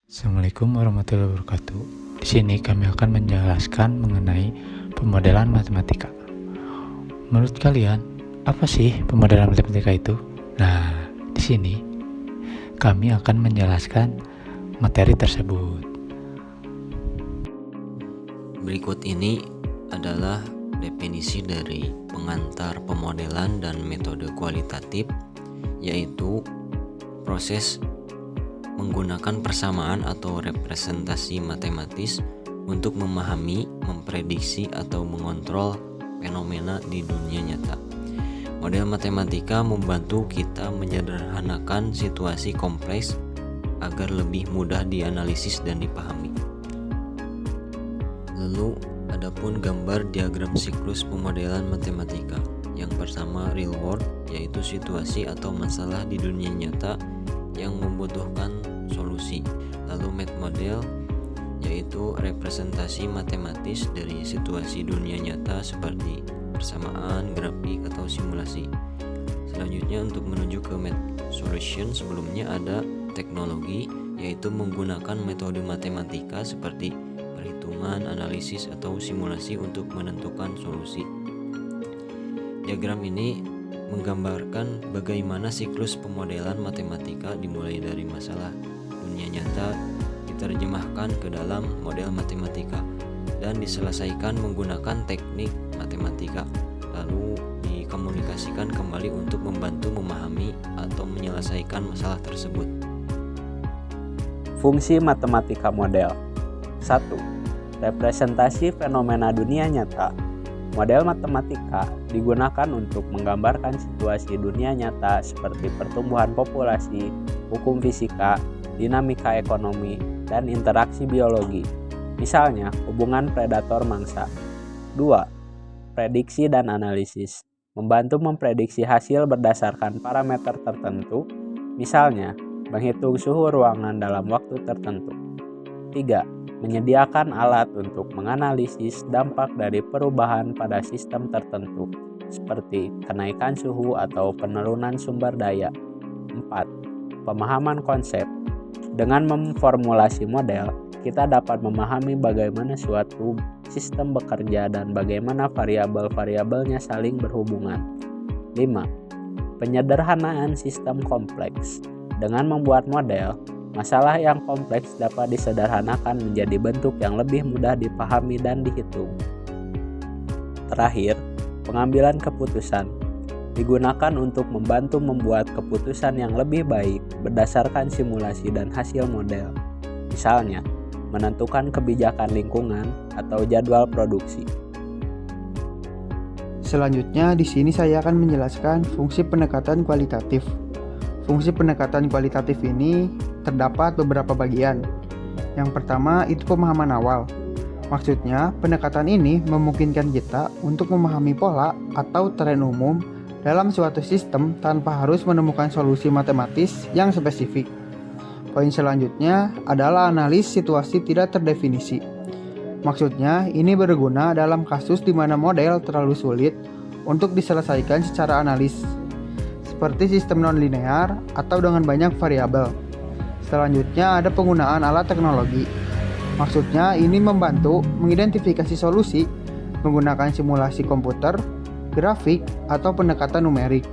Assalamualaikum warahmatullahi wabarakatuh. Di sini kami akan menjelaskan mengenai pemodelan matematika. Menurut kalian, apa sih pemodelan matematika itu? Nah, di sini kami akan menjelaskan materi tersebut. Berikut ini adalah definisi dari pengantar pemodelan dan metode kualitatif, yaitu proses menggunakan persamaan atau representasi matematis untuk memahami, memprediksi, atau mengontrol fenomena di dunia nyata. Model matematika membantu kita menyederhanakan situasi kompleks agar lebih mudah dianalisis dan dipahami. Lalu, adapun gambar diagram siklus pemodelan matematika. Yang pertama, real world, yaitu situasi atau masalah di dunia nyata yang membutuhkan solusi. Lalu math model, yaitu representasi matematis dari situasi dunia nyata seperti persamaan, grafik, atau simulasi. Selanjutnya, untuk menuju ke math solution, sebelumnya ada teknologi, yaitu menggunakan metode matematika seperti perhitungan, analisis, atau simulasi untuk menentukan solusi. Diagram ini menggambarkan bagaimana siklus pemodelan matematika dimulai dari masalah dunia nyata diterjemahkan ke dalam model matematika dan diselesaikan menggunakan teknik matematika, lalu dikomunikasikan kembali untuk membantu memahami atau menyelesaikan masalah tersebut. Fungsi matematika model. 1. Representasi fenomena dunia nyata. Model matematika digunakan untuk menggambarkan situasi dunia nyata seperti pertumbuhan populasi, hukum fisika, dinamika ekonomi, dan interaksi biologi. Misalnya, hubungan predator mangsa. 2. Prediksi dan analisis. Membantu memprediksi hasil berdasarkan parameter tertentu, misalnya, menghitung suhu ruangan dalam waktu tertentu. 3. Menyediakan alat untuk menganalisis dampak dari perubahan pada sistem tertentu, seperti kenaikan suhu atau penurunan sumber daya. 4. Pemahaman konsep. Dengan memformulasi model, kita dapat memahami bagaimana suatu sistem bekerja dan bagaimana variabel-variabelnya saling berhubungan. 5. Penyederhanaan sistem kompleks. Dengan membuat model, masalah yang kompleks dapat disederhanakan menjadi bentuk yang lebih mudah dipahami dan dihitung. Terakhir, pengambilan keputusan digunakan untuk membantu membuat keputusan yang lebih baik berdasarkan simulasi dan hasil model. Misalnya, menentukan kebijakan lingkungan atau jadwal produksi. Selanjutnya, di sini saya akan menjelaskan fungsi pendekatan kualitatif. Fungsi pendekatan kualitatif ini terdapat beberapa bagian. Yang pertama itu pemahaman awal. Maksudnya, pendekatan ini memungkinkan kita untuk memahami pola atau tren umum dalam suatu sistem tanpa harus menemukan solusi matematis yang spesifik. Poin selanjutnya adalah analis situasi tidak terdefinisi. Maksudnya, ini berguna dalam kasus di mana model terlalu sulit untuk diselesaikan secara analis, seperti sistem non-linear atau dengan banyak variabel. Selanjutnya ada penggunaan alat teknologi. Maksudnya ini membantu mengidentifikasi solusi menggunakan simulasi komputer, grafik, atau pendekatan numerik.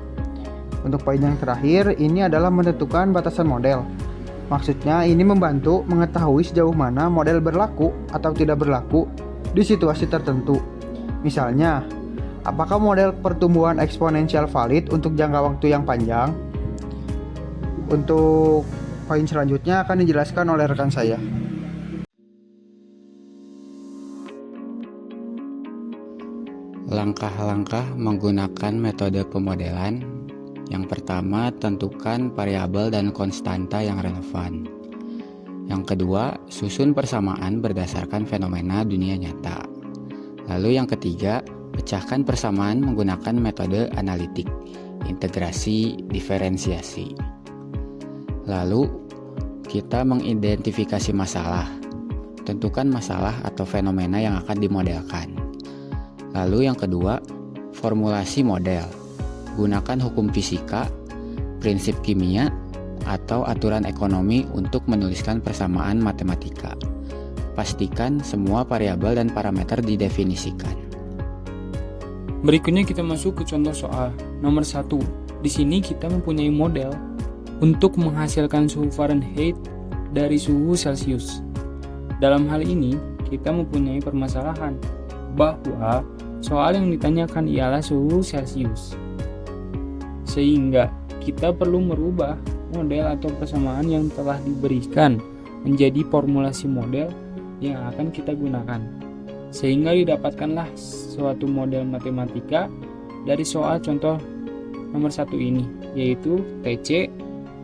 Untuk poin yang terakhir, ini adalah menentukan batasan model. Maksudnya ini membantu mengetahui sejauh mana model berlaku atau tidak berlaku di situasi tertentu. Misalnya, apakah model pertumbuhan eksponensial valid untuk jangka waktu yang panjang? Untuk poin selanjutnya akan dijelaskan oleh rekan saya. Langkah-langkah menggunakan metode pemodelan. Yang pertama, tentukan variabel dan konstanta yang relevan. Yang kedua, susun persamaan berdasarkan fenomena dunia nyata. Lalu yang ketiga, pecahkan persamaan menggunakan metode analitik, integrasi, diferensiasi. Lalu, kita mengidentifikasi masalah. Tentukan masalah atau fenomena yang akan dimodelkan. Lalu yang kedua, formulasi model. Gunakan hukum fisika, prinsip kimia, atau aturan ekonomi untuk menuliskan persamaan matematika. Pastikan semua variabel dan parameter didefinisikan. Berikutnya kita masuk ke contoh soal nomor 1. Di sini kita mempunyai model untuk menghasilkan suhu Fahrenheit dari suhu Celcius. Dalam hal ini, kita mempunyai permasalahan bahwa soal yang ditanyakan ialah suhu Celcius. Sehingga kita perlu merubah model atau persamaan yang telah diberikan menjadi formulasi model yang akan kita gunakan. Sehingga didapatkanlah suatu model matematika dari soal contoh nomor 1 ini, yaitu TC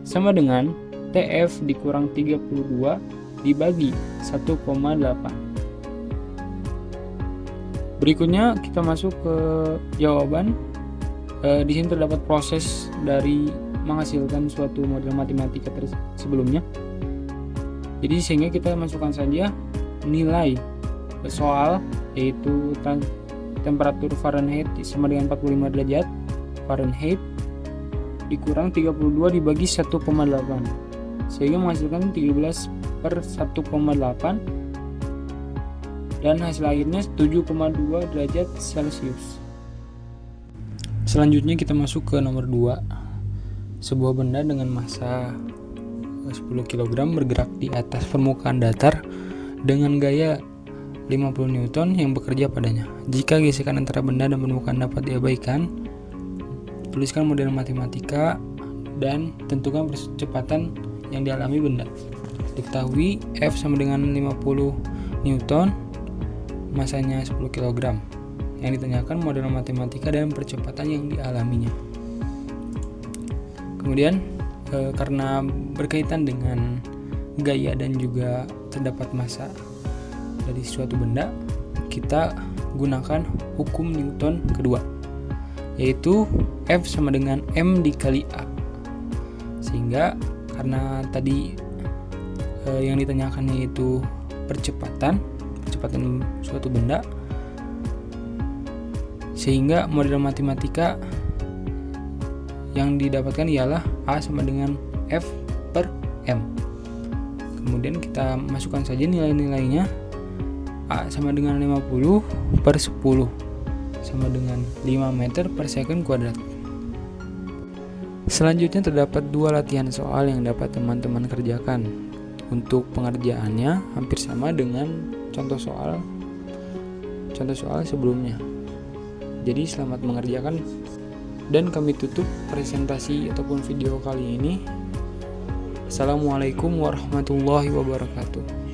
sama dengan TF dikurang 32 dibagi 1,8. Berikutnya kita masuk ke jawaban. Di sini terdapat proses dari menghasilkan suatu model matematika sebelumnya. Jadi sehingga kita masukkan saja nilai soal, yaitu temperatur Fahrenheit sama dengan 45 derajat Fahrenheit dikurang 32 dibagi 1,8, sehingga menghasilkan 13/1,8 dan hasil akhirnya 7,2 derajat Celcius. Selanjutnya kita masuk ke nomor 2. Sebuah benda dengan massa 10 kg bergerak di atas permukaan datar dengan gaya 50 Newton yang bekerja padanya. Jika gesekan antara benda dan permukaan dapat diabaikan, tuliskan model matematika dan tentukan percepatan yang dialami benda. Diketahui F sama dengan 50 Newton, masanya 10 kg. Yang ditanyakan model matematika dan percepatan yang dialaminya. Kemudian karena berkaitan dengan gaya dan juga terdapat massa dari suatu benda, kita gunakan hukum Newton kedua, yaitu F sama dengan M dikali A. Sehingga karena tadi yang ditanyakan yaitu percepatan suatu benda, sehingga model matematika yang didapatkan ialah A sama dengan F per M. Kemudian kita masukkan saja nilai-nilainya. A sama dengan 50/10 sama dengan 5 meter per second kuadrat. Selanjutnya terdapat 2 latihan soal yang dapat teman-teman kerjakan. Untuk pengerjaannya hampir sama dengan contoh soal sebelumnya. Jadi selamat mengerjakan, dan kami tutup presentasi ataupun video kali ini. Assalamualaikum warahmatullahi wabarakatuh.